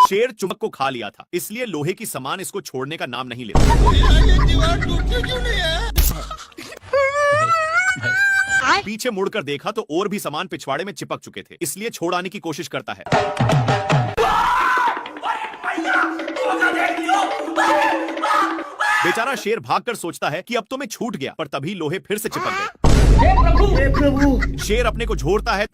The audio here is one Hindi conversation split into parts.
शेर चुम्बक को खा लिया था, इसलिए लोहे की सामान इसको छोड़ने का नाम नहीं लेता। पीछे मुड़कर देखा तो और भी सामान पिछवाड़े में चिपक चुके थे, इसलिए छोड़ाने की कोशिश करता है। बेचारा शेर भागकर सोचता है कि अब तो मैं छूट गया, पर तभी लोहे फिर से चिपक गए। हे प्रभु! शेर अपने को झोरता है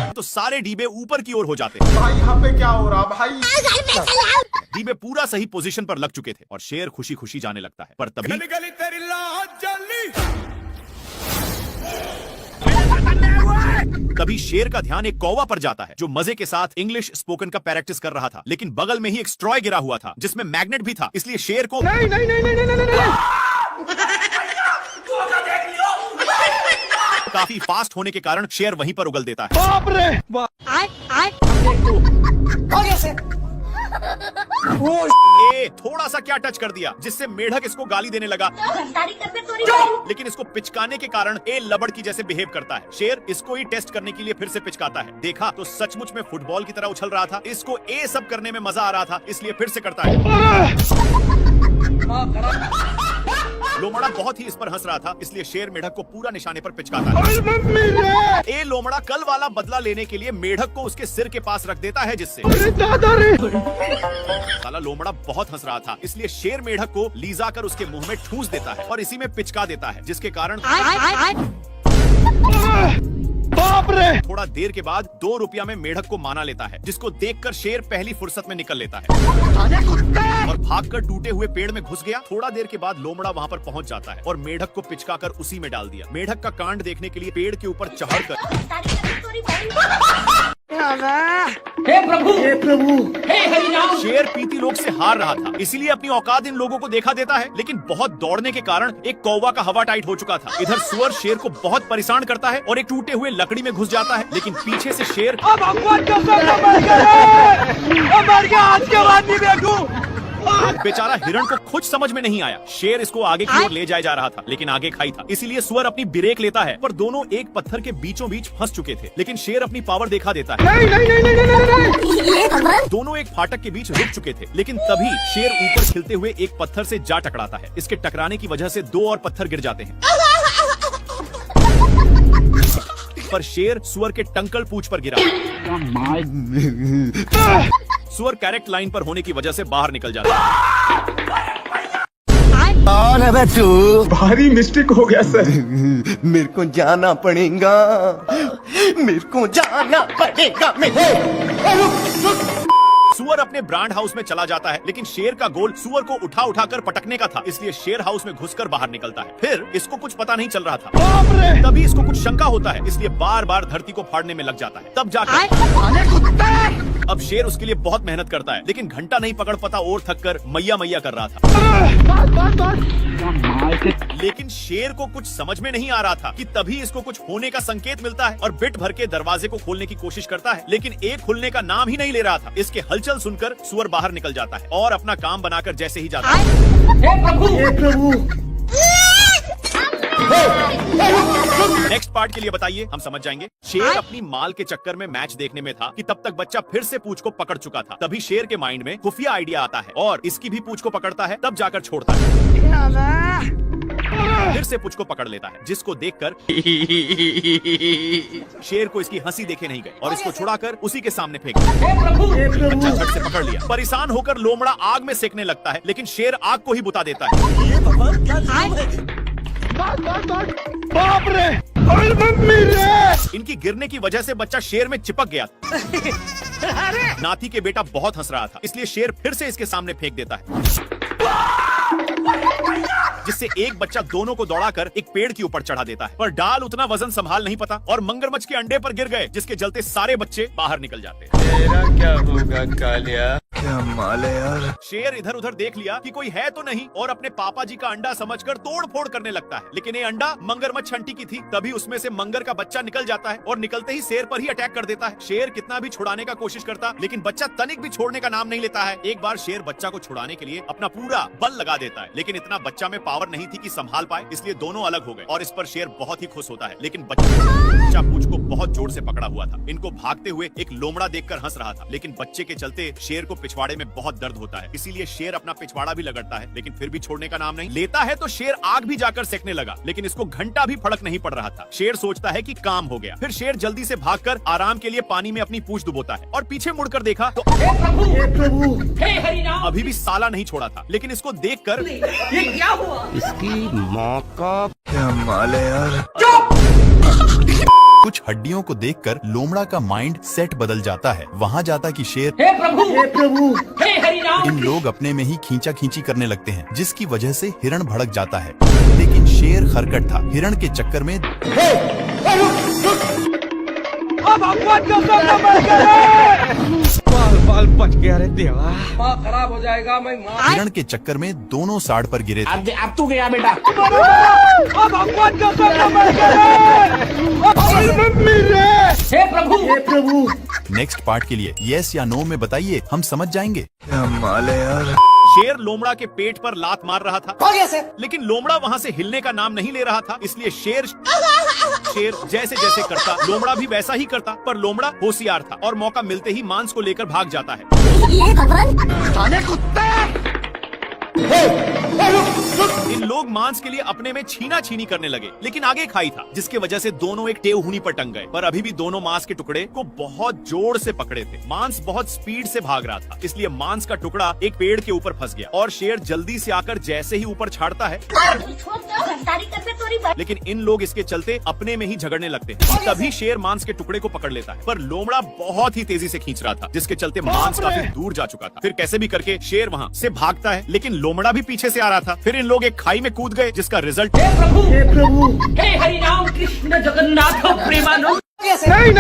तो सारे डीबे ऊपर की ओर हो जाते हैं। भाई यहाँ पे क्या हो रहा भाई? डीबे पूरा सही पोजीशन पर लग चुके थे और शेर खुशी खुशी जाने लगता है, पर तभी शेर का ध्यान एक कौवा पर जाता है जो मजे के साथ इंग्लिश स्पोकन का प्रैक्टिस कर रहा था, लेकिन बगल में ही एक स्ट्रॉय गिरा हुआ था जिसमें मैग्नेट भी था, इसलिए शेर को काफी फास्ट होने के कारण शेर वहीं पर उगल देता है। बाप रे बाप! थोड़ा सा क्या टच कर दिया जिससे मेढक इसको गाली देने लगा, लेकिन इसको पिचकाने के कारण ए लबड़ की जैसे बिहेव करता है। शेर इसको ही टेस्ट करने के लिए फिर से पिचकाता है। देखा तो सचमुच में फुटबॉल की तरह उछल रहा था। इसको ए सब करने में मजा आ रहा था, इसलिए फिर से करता है। लोमड़ा बहुत ही इस पर हंस रहा था, इसलिए शेर मेढक को पूरा निशाने पर पिचकाता है। ए लोमड़ा कल वाला बदला लेने के लिए मेढक को उसके सिर के पास रख देता है, जिससे साला लोमड़ा बहुत हंस रहा था, इसलिए शेर मेढक को लीजा कर उसके मुंह में ठूस देता है और इसी में पिचका देता है, जिसके कारण बाप रे! थोड़ा देर के बाद 2 रुपया में मेढक को माना लेता है, जिसको देखकर शेर पहली फुर्सत में निकल लेता है और भागकर टूटे हुए पेड़ में घुस गया। थोड़ा देर के बाद लोमड़ा वहां पर पहुंच जाता है और मेढक को पिचकाकर उसी में डाल दिया। मेढक का कांड देखने के लिए पेड़ के ऊपर चढ़कर हे प्रभु! हे प्रभु! हे हरिनाम! शेर पीती लोग से हार रहा था, इसीलिए अपनी औकात इन लोगों को देखा देता है, लेकिन बहुत दौड़ने के कारण एक कौवा का हवा टाइट हो चुका था। इधर सुअर शेर को बहुत परेशान करता है और एक टूटे हुए लकड़ी में घुस जाता है, लेकिन पीछे से शेर अब भगवान का मर गया, आज के बाद नहीं देखूं। बेचारा हिरण को कुछ समझ में नहीं आया। शेर इसको आगे की ओर ले जाया जा रहा था, लेकिन आगे खाई था, इसीलिए सुअर अपनी ब्रेक लेता है, पर दोनों एक पत्थर के बीचों बीच फंस चुके थे। लेकिन शेर अपनी पावर दिखा देता है। दोनों एक फाटक के बीच रुक चुके थे, लेकिन तभी शेर ऊपर खिलते हुए एक पत्थर से जा टकराता है। इसके टकराने की वजह से 2 और पत्थर गिर जाते हैं, पर शेर सुअर के टंकल पूंछ पर गिरा। सुअर करेक्ट लाइन पर होने की वजह से बाहर निकल जाता है। कौन है तू? भारी मिस्टेक हो गया सर। मेरे को जाना पड़ेगा, मेरे को जाना पड़ेगा। सुअर अपने ब्रांड हाउस में चला जाता है, लेकिन शेर का गोल सुअर को उठा उठाकर पटकने का था, इसलिए शेर हाउस में घुसकर बाहर निकलता है। फिर इसको कुछ पता नहीं चल रहा था, तभी इसको कुछ शंका होता है, इसलिए बार बार धरती को फाड़ने में लग जाता है। तब जाकर अब शेर उसके लिए बहुत मेहनत करता है, लेकिन घंटा नहीं पकड़ पाता और थककर मैया मैया कर रहा था। लेकिन शेर को कुछ समझ में नहीं आ रहा था कि तभी इसको कुछ होने का संकेत मिलता है और बिट भर के दरवाजे को खोलने की कोशिश करता है, लेकिन एक खुलने का नाम ही नहीं ले रहा था। इसके हलचल सुनकर सुअर बाहर निकल जाता है और अपना काम बनाकर जैसे ही जाता है, हे प्रभु! हे प्रभु! नेक्स्ट पार्ट के लिए बताइए, हम समझ जाएंगे। शेर अपनी माल के चक्कर में मैच देखने में था कि तब तक बच्चा फिर से पूंछ को पकड़ चुका था। तभी शेर के माइंड में खुफिया आइडिया आता है और इसकी भी पूंछ को पकड़ता है, तब जाकर छोड़ता है। फिर से पूंछ को पकड़ लेता है, जिसको देखकर शेर को इसकी हंसी देखे नहीं गए और इसको छुड़ाकर उसी के सामने फेंक दिया। बच्चा झट से पकड़ लिया। परेशान होकर लोमड़ा आग में सेकने लगता है, लेकिन शेर आग को ही बुता देता है। बाप रे! इनकी गिरने की वजह से बच्चा शेर में चिपक गया। नाती के बेटा बहुत हंस रहा था, इसलिए शेर फिर से इसके सामने फेंक देता है, जिससे एक बच्चा दोनों को दौड़ाकर एक पेड़ के ऊपर चढ़ा देता है, पर डाल उतना वजन संभाल नहीं पाता और मगरमच्छ के अंडे पर गिर गए, जिसके चलते सारे बच्चे बाहर निकल जाते हैं। तेरा क्या होगा कालिया? क्या माल है यार। शेर इधर उधर देख लिया कि कोई है तो नहीं और अपने पापा जी का अंडा समझकर तोड़ फोड़ करने लगता है, लेकिन ये अंडा मगरमच्छ छंटी की थी। तभी उसमें से मंगर का बच्चा निकल जाता है और निकलते ही शेर पर ही अटैक कर देता है। शेर कितना भी छुड़ाने का कोशिश करता, लेकिन बच्चा तनिक भी छोड़ने का नाम नहीं लेता है। एक बार शेर बच्चा को छुड़ाने के लिए अपना पूरा बल लगा देता है, लेकिन इतना बच्चा में पावर नहीं थी कि संभाल पाए, इसलिए दोनों अलग हो गए और इस पर शेर बहुत ही खुश होता है। लेकिन बच्चा पूंछ को बहुत जोर से पकड़ा हुआ था। इनको भागते हुए एक लोमड़ा देखकर हंस रहा था, लेकिन बच्चे के चलते शेर को पिछवाड़े में बहुत दर्द होता है। इसीलिए शेर अपना पिछवाड़ा भी लगड़ता है, लेकिन फिर भी छोड़ने का नाम नहीं लेता है। तो शेर आग भी जाकर सेकने लगा, लेकिन इसको घंटा भी फर्क नहीं पड़ रहा था। शेर सोचता है कि काम हो गया। फिर शेर जल्दी से भागकर आराम के लिए पानी में अपनी पूंछ डुबोता है और पीछे मुड़कर देखा तो हे प्रभु हे हरि नाम। अभी भी साला नहीं छोड़ा था, लेकिन इसको देखकर ये क्या हुआ? इसकी माँ का क्या माल है यार। कुछ हड्डियों को देखकर लोमड़ा का माइंड सेट बदल जाता है। वहाँ जाता कि शेर हे प्रभु हे हरि नाम। इन लोग अपने में ही खींचा खींची करने लगते हैं, जिसकी वजह से हिरण भड़क जाता है। लेकिन शेर खरकट था। हिरण के चक्कर में अब भगवान का सब मर गए। बाल बच गया रे देवा। माँ खराब हो जाएगा। मैं माँ हिरण के चक्कर में दोनों साड़ पर गिरे थे। अब तू गया बेटा। अब भगवान का सब मर गए। हे प्रभु नेक्स्ट पार्ट के लिए यस या नो में बताइए, हम समझ जाएंगे। क्या माल है यार। शेर लोमड़ा के पेट पर लात मार रहा था, हो गया सर। लेकिन लोमड़ा वहाँ से हिलने का नाम नहीं ले रहा था। इसलिए शेर जैसे जैसे करता, लोमड़ा भी वैसा ही करता। पर लोमड़ा होशियार था और मौका मिलते ही मांस को लेकर भाग जाता है। इन लोग मांस के लिए अपने में छीना छीनी करने लगे, लेकिन आगे खाई था, जिसके वजह से दोनों एक टेहूनी पर टंग गए। पर अभी भी दोनों मांस के टुकड़े को बहुत जोर से पकड़े थे। मांस बहुत स्पीड से भाग रहा था, इसलिए मांस का टुकड़ा एक पेड़ के ऊपर फंस गया और शेर जल्दी से आकर जैसे ही ऊपर छाड़ता है, लेकिन इन लोग इसके चलते अपने में ही झगड़ने लगते हैं। तभी शेर मांस के टुकड़े को पकड़ लेता है, पर लोमड़ा बहुत ही तेजी से खींच रहा था, जिसके चलते मांस काफी दूर जा चुका था। फिर कैसे भी करके शेर वहाँ से भागता है, लेकिन लोमड़ा भी पीछे से आ रहा था। फिर इन लोग एक खाई में कूद गए, जिसका रिजल्ट हे प्रभु हे हरि नाम कृष्ण जगन्नाथ प्रेमानंद। नहीं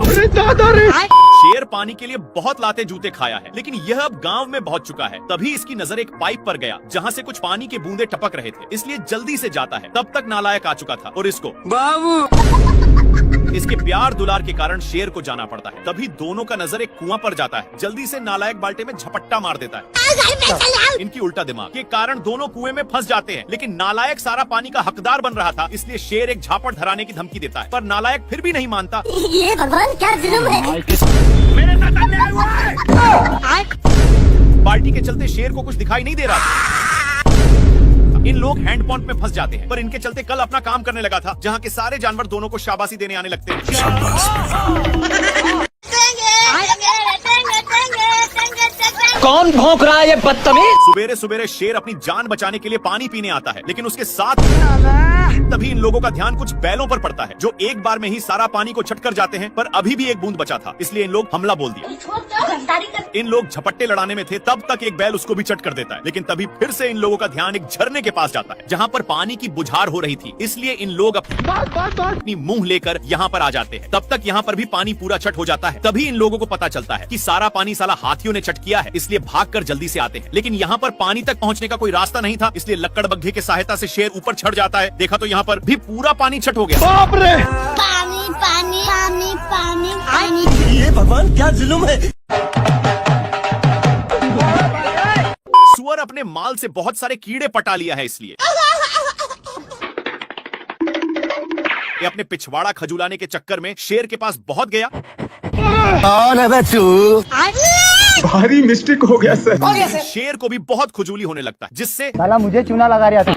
अरे दादा रे। शेर पानी के लिए बहुत लाते जूते खाया है, लेकिन यह अब गांव में पहुंच चुका है। तभी इसकी नजर एक पाइप पर गया, जहां से कुछ पानी के बूंदे टपक रहे थे, इसलिए जल्दी से जाता है। तब तक नालायक आ चुका था और इसको इसके प्यार दुलार के कारण शेर को जाना पड़ता है। तभी दोनों का नजर एक कुआं पर जाता है। जल्दी से नालायक बाल्टे में झपट्टा मार देता है। इनकी उल्टा दिमाग के कारण दोनों कुएं में फंस जाते हैं, लेकिन नालायक सारा पानी का हकदार बन रहा था, इसलिए शेर एक झापड़ धराने की धमकी देता है। पर नालायक फिर भी नहीं मानता। ये भगवान क्या जुल्म है। मेरे साथ अन्याय हुआ है। बाल्टी के चलते शेर को कुछ दिखाई नहीं दे रहा था। इन लोग हैंड पंप में फंस जाते हैं, पर इनके चलते कल अपना काम करने लगा था, जहाँ के सारे जानवर दोनों को शाबाशी देने आने लगते हैं। कौन भौंक रहा है ये बदतमीज? सुबेरे सुबेरे शेर अपनी जान बचाने के लिए पानी पीने आता है, लेकिन उसके साथ तभी इन लोगों का ध्यान कुछ बैलों पर पड़ता है, जो एक बार में ही सारा पानी को छटकर जाते हैं। पर अभी भी एक बूंद बचा था, इसलिए इन लोग हमला बोल दिया। इन लोग झपट्टे लड़ाने में थे, तब तक एक बैल उसको भी चट कर देता है। लेकिन तभी फिर से इन लोगों का ध्यान एक झरने के पास जाता है, जहाँ पर पानी की बुझार हो रही थी, इसलिए इन लोग अपनी मुंह लेकर यहाँ पर आ जाते हैं। तब तक यहाँ पर भी पानी पूरा चट हो जाता है। तभी इन लोगों को पता चलता है कि सारा पानी साला हाथियों ने चट किया है, इसलिए भागकर जल्दी से आते हैं। लेकिन यहाँ पर पानी तक पहुँचने का कोई रास्ता नहीं था, इसलिए लक्कड़ बग्घे की सहायता से शेर ऊपर चढ़ जाता है। देखा तो यहाँ पर भी पूरा पानी छट हो गया। बाप रे। पानी पानी पानी पानी पानी। ये भगवान क्या जुल्म है। सुअर अपने माल से बहुत सारे कीड़े पटा लिया है, इसलिए ये अपने पिछवाड़ा खजुलाने के चक्कर में शेर के पास बहुत गया। कौन है तू? भारी मिस्टेक हो गया सर। शेर को भी बहुत खुजूली होने लगता है, जिससे साला मुझे चूना लगा रहा था।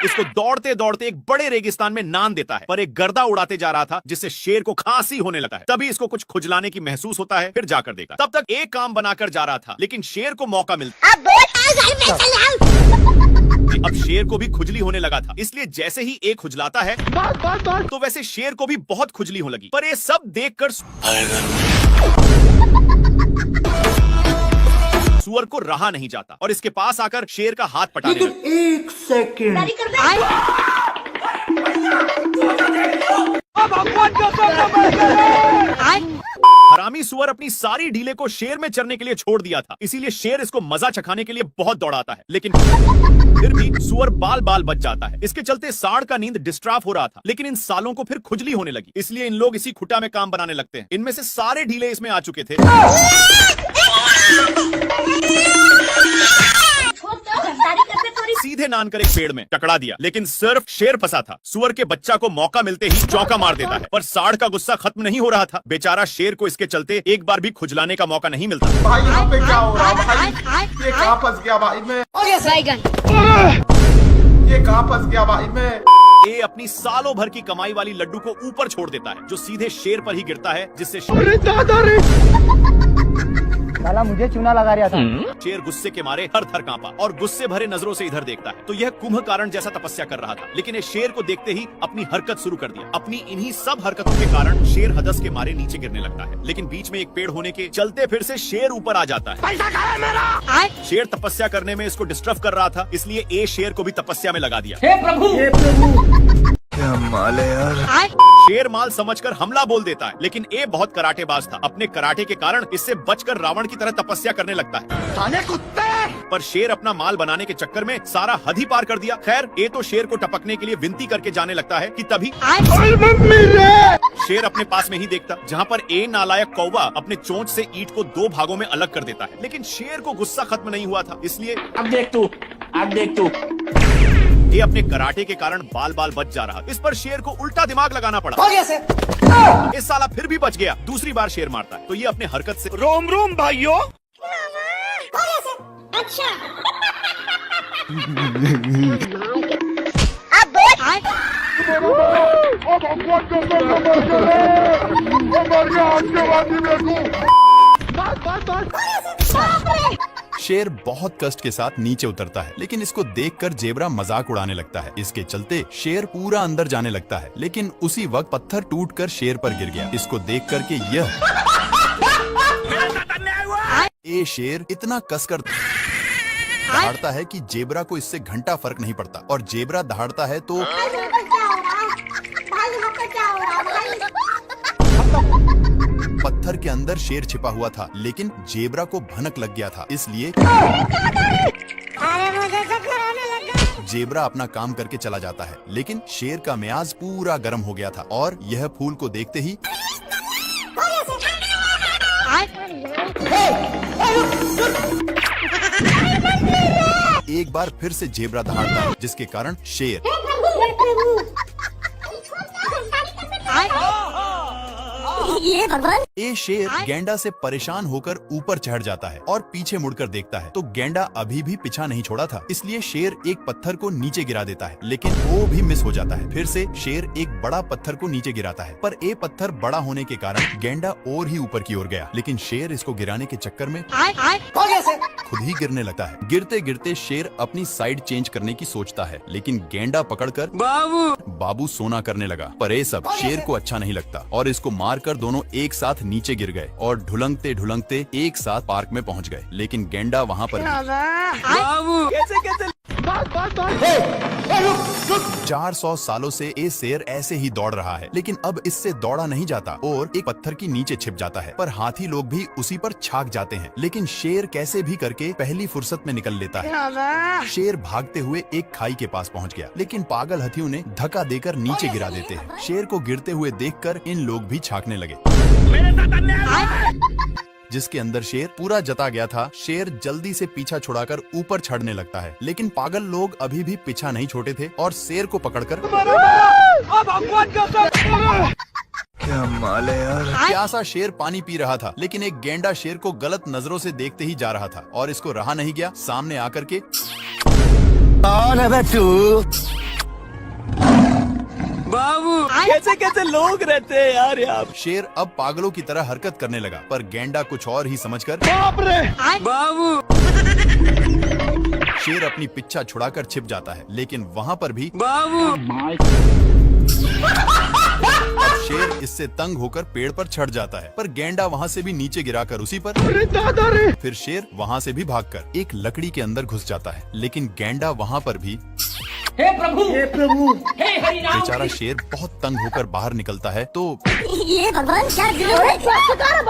इसको दौड़ते दौड़ते एक बड़े रेगिस्तान में नान देता है, पर एक गर्दा उड़ाते जा रहा था, जिससे शेर को खांसी होने लगा है। तभी इसको कुछ खुजलाने की महसूस होता है, फिर जाकर देखा। तब तक एक काम बनाकर जा रहा था, लेकिन शेर को मौका मिलता। अब शेर को भी खुजली होने लगा था, इसलिए जैसे ही एक खुजलाता है तो वैसे शेर को भी बहुत खुजली होने लगी। पर ये सब देखकर सुअर को रहा नहीं जाता और इसके पास आकर शेर का हाथ पटाने लगा। एक सेकंड। अब भगवान का सब मर गए। हरामी सुअर अपनी सारी ढीले को शेर में चरने के लिए छोड़ दिया था, इसीलिए शेर इसको मजा चखाने के लिए बहुत दौड़ाता है, लेकिन फिर भी सुअर बाल बाल बच जाता है। इसके चलते सांड का नींद डिस्टर्ब हो रहा था, लेकिन इन सालों को फिर खुजली होने लगी, इसलिए इन लोग इसी खुटा में काम बनाने लगते हैं। इनमें से सारे ढीले इसमें आ चुके थे। सीधे नान कर एक पेड़ में टकरा दिया, लेकिन सिर्फ शेर फंसा था। सुअर के बच्चा को मौका मिलते ही चौका मार देता है, पर सांड का गुस्सा खत्म नहीं हो रहा था। बेचारा शेर को इसके चलते एक बार भी खुजलाने का मौका नहीं मिलता। भाई यहाँ पे क्या हो रहा है भाई? ये कहाँ फंस गया भाई मैं? ये कहाँ फंस गया भाई मैं? ये अपनी सालों भर की कमाई वाली लड्डू को ऊपर छोड़ देता है, जो सीधे शेर पर ही गिरता है, जिससे अरे दादा रे, साला मुझे चूना लगा रहा था। शेर गुस्से के मारे हर थर कांपा और गुस्से भरे नजरों से इधर देखता है। तो यह कुंभकर्ण जैसा तपस्या कर रहा था, लेकिन ये शेर को देखते ही अपनी हरकत शुरू कर दिया। अपनी इन्हीं सब हरकतों के कारण शेर हदस के मारे नीचे गिरने लगता है, लेकिन बीच में एक पेड़ होने के चलते फिर से शेर ऊपर आ जाता है। पैसा कहाँ है मेरा? शेर तपस्या करने में इसको डिस्टर्ब कर रहा था, इसलिए ए शेर को भी तपस्या में लगा दिया। हे प्रभु, क्या माल है यार। शेर माल समझकर हमला बोल देता है, लेकिन ए बहुत कराटेबाज था। अपने कराटे के कारण इससे बचकर रावण की तरह तपस्या करने लगता है। कुत्ते! पर शेर अपना माल बनाने के चक्कर में सारा हद ही पार कर दिया। खैर, ए तो शेर को टपकने के लिए विनती करके जाने लगता है कि तभी शेर अपने पास में ही देखता, जहाँ पर ए नालायक कौवा अपने चोंच से ईंट को 2 भागों में अलग कर देता है। लेकिन शेर को गुस्सा खत्म नहीं हुआ था, इसलिए अब देख तू। ये अपने कराटे के कारण बाल बाल बच जा रहा। इस पर शेर को उल्टा दिमाग लगाना पड़ा। इस साला फिर भी बच गया। दूसरी बार शेर मारता है, तो ये अपने हरकत से रोम रोम भाइयों। अच्छा शेर बहुत कष्ट के साथ नीचे उतरता है, लेकिन इसको देखकर जेबरा मजाक उड़ाने लगता है। इसके चलते शेर पूरा अंदर जाने लगता है, लेकिन उसी वक्त पत्थर टूटकर शेर पर गिर गया। इसको देख करके यह ये शेर इतना कसकर दहाड़ता है कि जेबरा को इससे घंटा फर्क नहीं पड़ता, और जेबरा दहाड़ता है तो पत्थर के अंदर शेर छिपा हुआ था, लेकिन जेबरा को भनक लग गया था, इसलिए जेबरा अपना काम करके चला जाता है। लेकिन शेर का मियाज पूरा गर्म हो गया था, और यह फूल को देखते ही एक बार फिर से जेबरा दहाड़ता है, जिसके कारण शेर ये भगवान। ये शेर गेंडा से परेशान होकर ऊपर चढ़ जाता है और पीछे मुड़कर देखता है, तो गेंडा अभी भी पीछा नहीं छोड़ा था, इसलिए शेर एक पत्थर को नीचे गिरा देता है, लेकिन वो भी मिस हो जाता है। फिर से शेर एक बड़ा पत्थर को नीचे गिराता है, पर ये पत्थर बड़ा होने के कारण गेंडा और ही ऊपर की ओर गया, लेकिन शेर इसको गिराने के चक्कर में खुद ही गिरने लगता है। गिरते गिरते शेर अपनी साइड चेंज करने की सोचता है, लेकिन गेंडा पकड़कर बाबू सोना करने लगा। पर ये सब शेर को अच्छा नहीं लगता, और इसको मारकर दोनों एक साथ नीचे गिर गए और ढुलंगते ढुलंगते एक साथ पार्क में पहुंच गए। लेकिन गेंडा वहां पर 400 सालों से ये शेर ऐसे ही दौड़ रहा है, लेकिन अब इससे दौड़ा नहीं जाता और एक पत्थर की नीचे छिप जाता है। पर हाथी लोग भी उसी पर छाक जाते हैं, लेकिन शेर कैसे भी करके पहली फुर्सत में निकल लेता है। शेर भागते हुए एक खाई के पास पहुंच गया, लेकिन पागल हाथियों ने धक्का देकर नीचे गिरा देते हैं। शेर को गिरते हुए देखकर इन लोग भी छाकने लगे, जिसके अंदर शेर पूरा जता गया था। शेर जल्दी से पीछा छुड़ाकर ऊपर चढ़ने लगता है, लेकिन पागल लोग अभी भी पीछा नहीं छोड़े थे और शेर को पकड़कर क्या माल है यार। प्यासा शेर पानी पी रहा था, लेकिन एक गेंडा शेर को गलत नजरों से देखते ही जा रहा था, और इसको रहा नहीं गया। सामने आकर के कैसे कैसे लोग रहते हैं यार यहाँ। शेर अब पागलों की तरह हरकत करने लगा, पर गेंडा कुछ और ही समझकर शेर अपनी पिच्छा छुड़ाकर छिप जाता है, लेकिन वहाँ पर भी अब शेर इससे तंग होकर पेड़ पर चढ़ जाता है, पर गेंडा वहाँ से भी नीचे गिराकर उसी पर। अरे दादा रे। फिर शेर वहाँ से भी भागकर एक लकड़ी के अंदर घुस जाता है, लेकिन गेंडा वहाँ पर भी हे प्रभु, हे हरिनाम। बेचारा शेर बहुत तंग होकर बाहर निकलता है, तो ये भगवान क्या जुलूम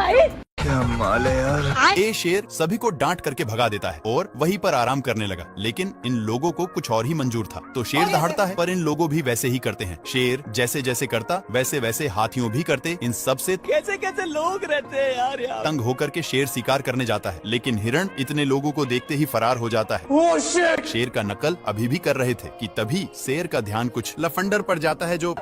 है? क्या माल है यार। ए शेर सभी को डांट करके भगा देता है और वहीं पर आराम करने लगा, लेकिन इन लोगों को कुछ और ही मंजूर था। तो शेर दहाड़ता है, पर इन लोगों भी वैसे ही करते हैं। शेर जैसे जैसे करता वैसे वैसे हाथियों भी करते। इन सब से कैसे कैसे लोग रहते हैं यार। तंग होकर के शेर शिकार करने जाता है, लेकिन हिरण इतने लोगों को देखते ही फरार हो जाता है। शेर का नकल अभी भी कर रहे थे कि तभी शेर का ध्यान कुछ लफंडर पर जाता है जो